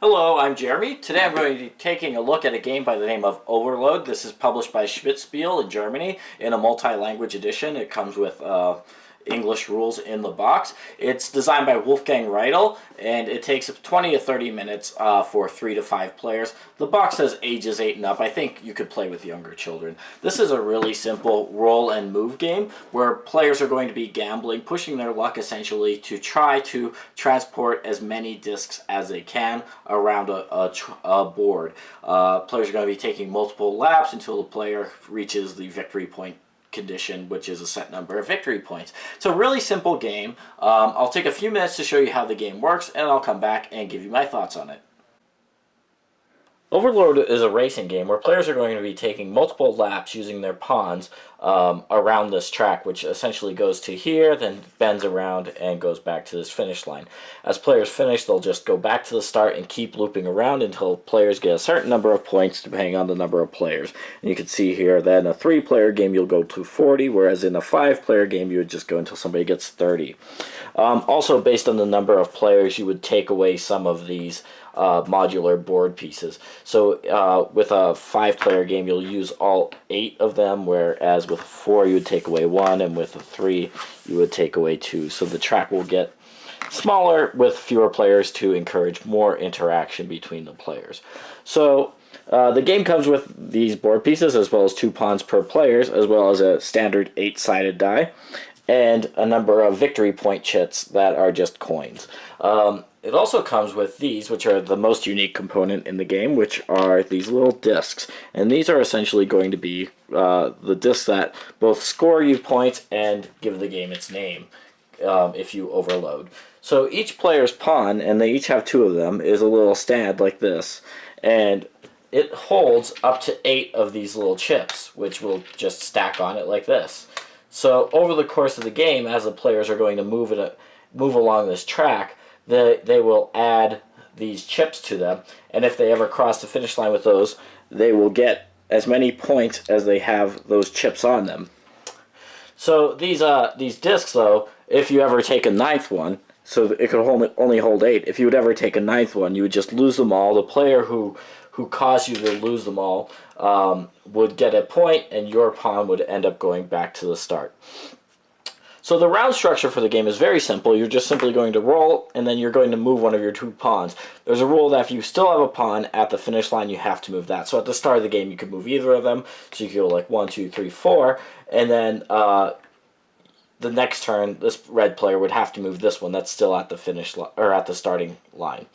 Hello, I'm Jeremy. Today I'm going to be taking a look at a game by the name of Overload. This is published by Spiel in Germany in a multi-language edition. It comes with English rules in the box. It's designed by Wolfgang Riedl, and it takes 20 to 30 minutes for 3 to 5 players. The box says ages 8 and up. I think you could play with younger children. This is a really simple roll and move game where players are going to be gambling, pushing their luck essentially to try to transport as many discs as they can around a board. Players are going to be taking multiple laps until the player reaches the victory point condition, which is a set number of victory points. It's a really simple game. I'll take a few minutes to show you how the game works, and I'll come back and give you my thoughts on it. Overload is a racing game where players are going to be taking multiple laps using their pawns around this track, which essentially goes to here, then bends around and goes back to this finish line. As players finish, they'll just go back to the start and keep looping around until players get a certain number of points depending on the number of players. And you can see here that in a 3-player game you'll go to 40, whereas in a 5-player game you would just go until somebody gets 30. Also, based on the number of players, you would take away some of these modular board pieces. So with a 5-player game you'll use all 8 of them, whereas with 4 you would take away 1, and with 3 you would take away 2. So the track will get smaller with fewer players to encourage more interaction between the players. So the game comes with these board pieces as well as 2 pawns per players, as well as a standard 8-sided die and a number of victory point chits that are just coins. It also comes with these, which are the most unique component in the game, which are these little discs. And these are essentially going to be the discs that both score you points and give the game its name if you overload. So each player's pawn, and they each have 2 of them, is a little stand like this. And it holds up to 8 of these little chips, which will just stack on it like this. So over the course of the game, as the players are going to move along this track, they will add these chips to them, and if they ever cross the finish line with those, they will get as many points as they have those chips on them. So these discs, though, if you ever take a 9th one, so it could only hold 8. If you would ever take a 9th one, you would just lose them all. The player who caused you to lose them all would get a point, and your pawn would end up going back to the start. So the round structure for the game is very simple. You're just simply going to roll, and then you're going to move one of your 2 pawns. There's a rule that if you still have a pawn at the finish line, you have to move that. So at the start of the game, you could move either of them. So you could go like 1, 2, 3, 4, and then the next turn, this red player would have to move this one that's still at the finish or at the starting line.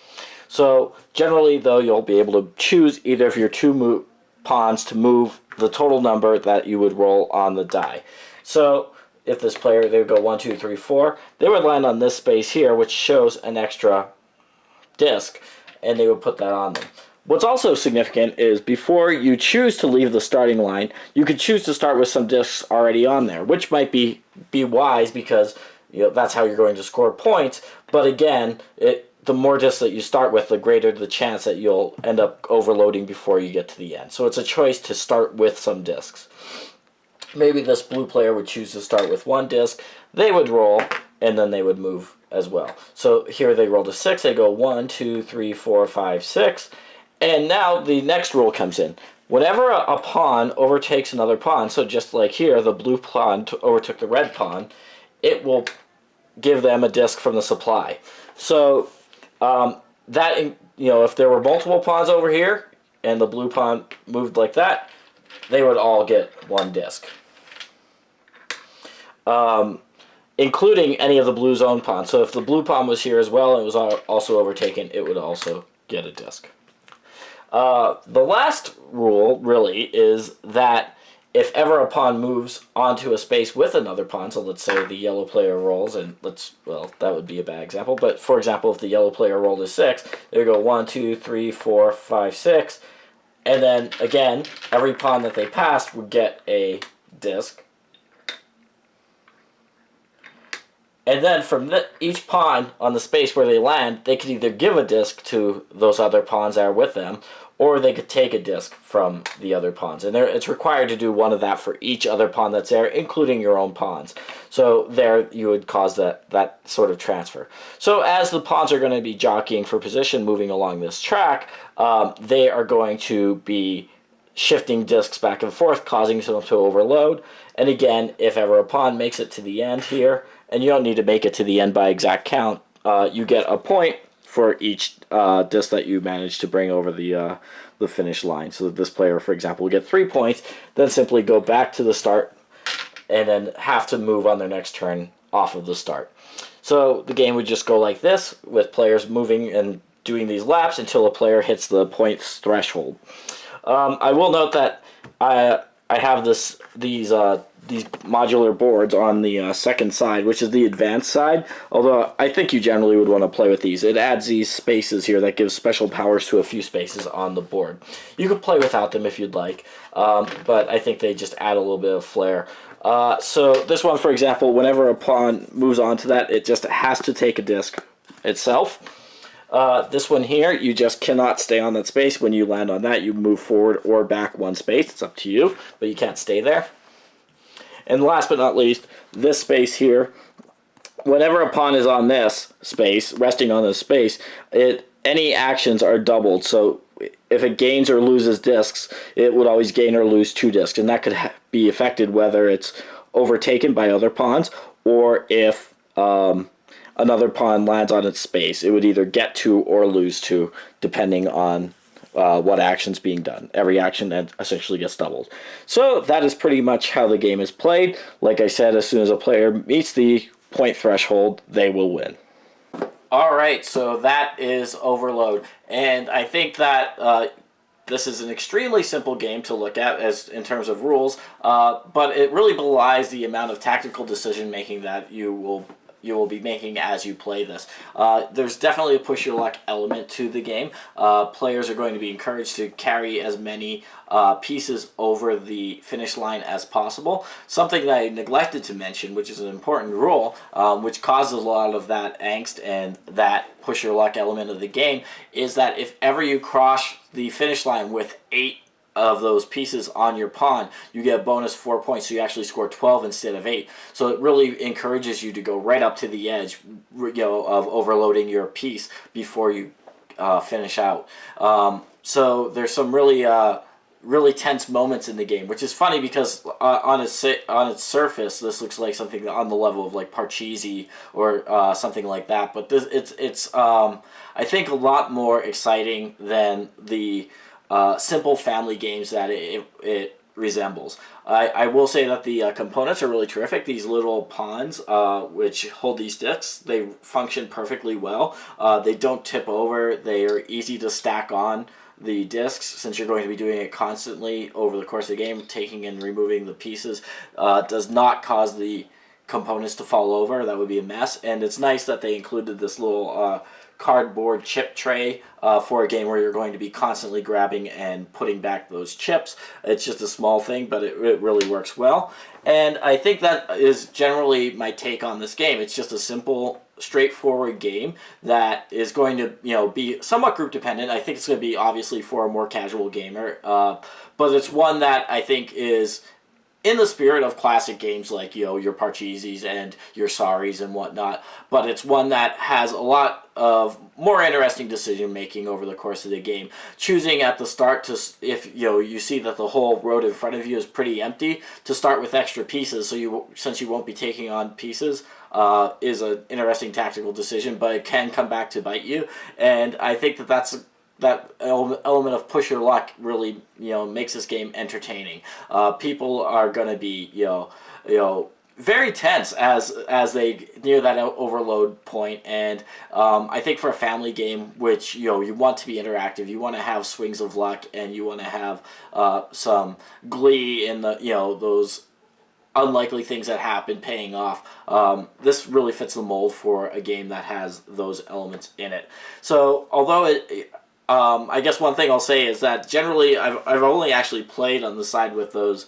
So generally, though, you'll be able to choose either of your 2 pawns to move the total number that you would roll on the die. So if this player, they would go 1, 2, 3, 4, they would land on this space here, which shows an extra disc, and they would put that on them. What's also significant is before you choose to leave the starting line, you could choose to start with some discs already on there, which might be wise because that's how you're going to score points. But again, the more discs that you start with, the greater the chance that you'll end up overloading before you get to the end. So it's a choice to start with some discs. Maybe this blue player would choose to start with 1 disc. They would roll, and then they would move as well. So here they rolled a 6. They go 1, 2, 3, 4, 5, 6. And now the next rule comes in. Whenever a pawn overtakes another pawn, so just like here, the blue pawn overtook the red pawn, it will give them a disc from the supply. So if there were multiple pawns over here, and the blue pawn moved like that, they would all get 1 disc. Including any of the blue's own pawns. So if the blue pawn was here as well and it was also overtaken, it would also get a disc. The last rule, really, is that if ever a pawn moves onto a space with another pawn, so let's say the yellow player rolls, and that would be a bad example, but for example, if the yellow player rolled a 6, they go 1, 2, 3, 4, 5, 6, and then, again, every pawn that they passed would get a disc. And then from each pawn on the space where they land, they could either give a disc to those other pawns that are with them, or they could take a disc from the other pawns. And it's required to do one of that for each other pawn that's there, including your own pawns. So there you would cause that sort of transfer. So as the pawns are going to be jockeying for position moving along this track, they are going to be shifting discs back and forth, causing them to overload. And again, if ever a pawn makes it to the end here, and you don't need to make it to the end by exact count, you get a point for each disc that you manage to bring over the finish line. So this player, for example, will get 3 points, then simply go back to the start, and then have to move on their next turn off of the start. So the game would just go like this, with players moving and doing these laps until a player hits the points threshold. I will note that I have these modular boards on the second side, which is the advanced side, although I think you generally would want to play with these. It adds these spaces here that gives special powers to a few spaces on the board. You could play without them if you'd like, but I think they just add a little bit of flair. So this one, for example, whenever a pawn moves on to that, it just has to take a disc itself. This one here, you just cannot stay on that space. When you land on that, you move forward or back one space. It's up to you, but you can't stay there. And last but not least, this space here, whenever a pawn is on this space, resting on this space, any actions are doubled. So if it gains or loses discs, it would always gain or lose 2 discs. And that could be affected whether it's overtaken by other pawns or if another pawn lands on its space. It would either get 2 or lose 2, depending on what action's being done. Every action then essentially gets doubled. So that is pretty much how the game is played. Like I said, as soon as a player meets the point threshold, they will win. Alright, so that is Overload. And I think that this is an extremely simple game to look at as in terms of rules, but it really belies the amount of tactical decision making that you will be making as you play this. There's definitely a push your luck element to the game. Players are going to be encouraged to carry as many pieces over the finish line as possible. Something that I neglected to mention, which is an important rule, which causes a lot of that angst and that push your luck element of the game, is that if ever you cross the finish line with 8 of those pieces on your pawn, you get a bonus 4 points, so you actually score 12 instead of 8. So it really encourages you to go right up to the edge, of overloading your piece before you finish out. So there's some really tense moments in the game, which is funny because on its surface, this looks like something on the level of like Parcheesi or something like that. But it's I think a lot more exciting than the simple family games that it resembles. I will say that the components are really terrific. These little pawns, which hold these discs, they function perfectly well. They don't tip over. They are easy to stack on the discs, since you're going to be doing it constantly over the course of the game. Taking and removing the pieces does not cause the components to fall over. That would be a mess. And it's nice that they included this little cardboard chip tray for a game where you're going to be constantly grabbing and putting back those chips. It's just a small thing, but it really works well. And I think that is generally my take on this game. It's just a simple, straightforward game that is going to be somewhat group dependent. I think it's going to be obviously for a more casual gamer, but it's one that I think is in the spirit of classic games like your Parcheesis and your Saris and whatnot, but it's one that has a lot of more interesting decision making over the course of the game. Choosing at the start to, if you see that the whole road in front of you is pretty empty, to start with extra pieces, since you won't be taking on pieces, is an interesting tactical decision, but it can come back to bite you. And I think that element of push your luck really makes this game entertaining. People are going to be very tense as they near that overload point, and I think for a family game, which you want to be interactive, you want to have swings of luck, and you want to have some glee in the those unlikely things that happen paying off. This really fits the mold for a game that has those elements in it. So although I guess one thing I'll say is that generally I've only actually played on the side with those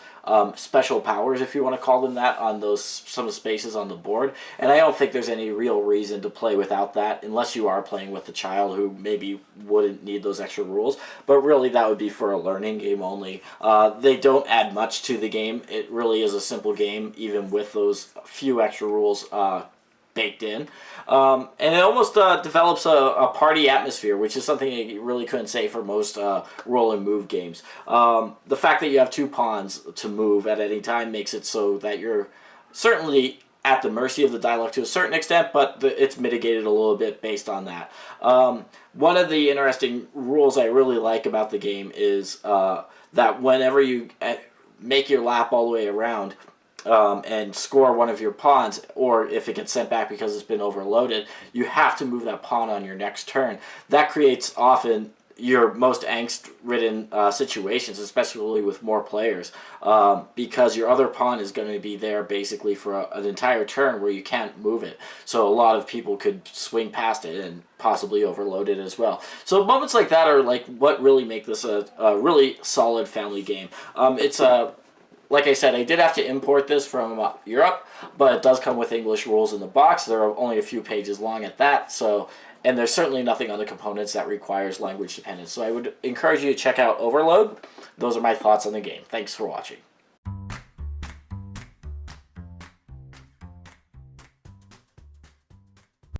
special powers, if you want to call them that, on those some spaces on the board, and I don't think there's any real reason to play without that unless you are playing with a child who maybe wouldn't need those extra rules. But really, that would be for a learning game only. They don't add much to the game. It really is a simple game, even with those few extra rules baked in. And it almost develops a party atmosphere, which is something you really couldn't say for most roll and move games. The fact that you have two pawns to move at any time makes it so that you're certainly at the mercy of the dialogue to a certain extent, but it's mitigated a little bit based on that. One of the interesting rules I really like about the game is that whenever you make your lap all the way around, and score one of your pawns, or if it gets sent back because it's been overloaded, you have to move that pawn on your next turn. That creates often your most angst-ridden situations, especially with more players, because your other pawn is going to be there basically for an entire turn where you can't move it. So a lot of people could swing past it and possibly overload it as well. So moments like that are like what really make this a really solid family game. It's a Like I said, I did have to import this from Europe, but it does come with English rules in the box. There are only a few pages long at that, and there's certainly nothing on the components that requires language dependence. So I would encourage you to check out Overload. Those are my thoughts on the game. Thanks for watching.